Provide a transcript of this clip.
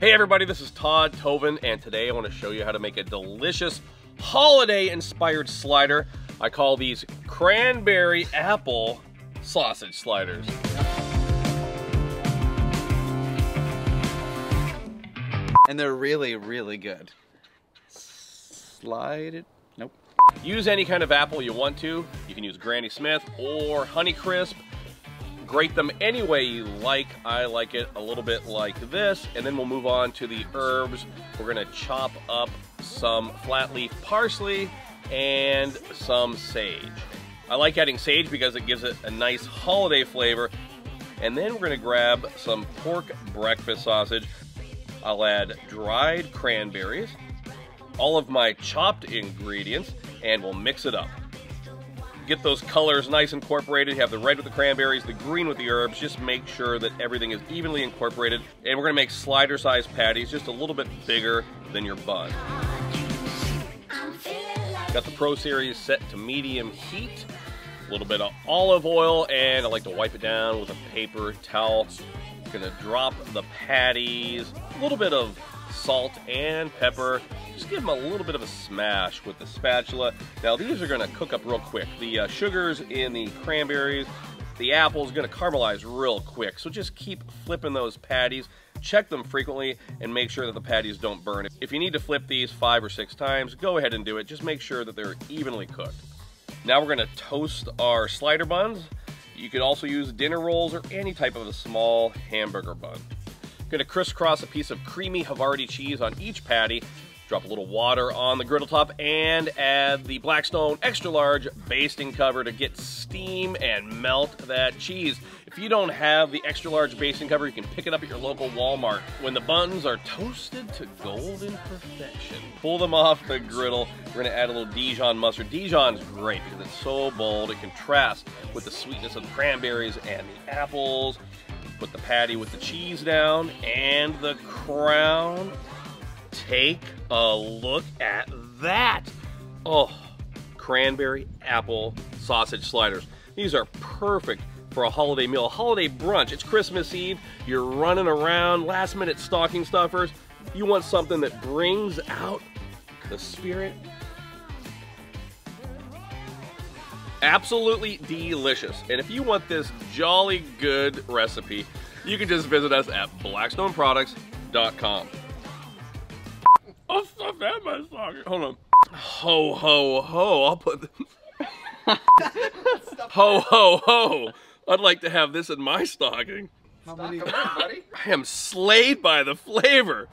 Hey everybody, this is Todd Toven, and today I want to show you how to make a delicious holiday-inspired slider. I call these Cranberry Apple Sausage sliders. And they're really, really good. Slide it. Nope. Use any kind of apple you want to. You can use Granny Smith or Honeycrisp. Grate them any way you like. I like it a little bit like this, and then we'll move on to the herbs. We're gonna chop up some flat leaf parsley and some sage. I like adding sage because it gives it a nice holiday flavor. And then we're gonna grab some pork breakfast sausage. I'll add dried cranberries, all of my chopped ingredients, and we'll mix it up. Get those colors nice incorporated. You have the red with the cranberries, the green with the herbs. Just make sure that everything is evenly incorporated. And we're gonna make slider-sized patties, just a little bit bigger than your bun. Got the Pro Series set to medium heat. A little bit of olive oil, and I like to wipe it down with a paper towel. Gonna drop the patties, a little bit of salt and pepper. Just give them a little bit of a smash with the spatula. Now these are gonna cook up real quick. The sugars in the cranberries, the apple's gonna caramelize real quick. So just keep flipping those patties. Check them frequently and make sure that the patties don't burn. If you need to flip these 5 or 6 times, go ahead and do it. Just make sure that they're evenly cooked. Now we're gonna toast our slider buns. You could also use dinner rolls or any type of a small hamburger bun. Gonna crisscross a piece of creamy Havarti cheese on each patty, drop a little water on the griddle top, and add the Blackstone extra large basting cover to get steam and melt that cheese. If you don't have the extra large basting cover, you can pick it up at your local Walmart. When the buns are toasted to golden perfection, pull them off the griddle. We're gonna add a little Dijon mustard. Dijon's great because it's so bold. It contrasts with the sweetness of the cranberries and the apples. Put the patty with the cheese down and the crown. Take a look at that. Oh, cranberry apple sausage sliders. These are perfect for a holiday meal, a holiday brunch. It's Christmas Eve. You're running around, last minute stocking stuffers. You want something that brings out the spirit. Absolutely delicious. And if you want this jolly good recipe, you can just visit us at blackstoneproducts.com. I'll stuff that in my stocking. Hold on. Ho, ho, ho. I'll put the... Ho, ho, ho. I'd like to have this in my stocking. How many? I am slayed by the flavor.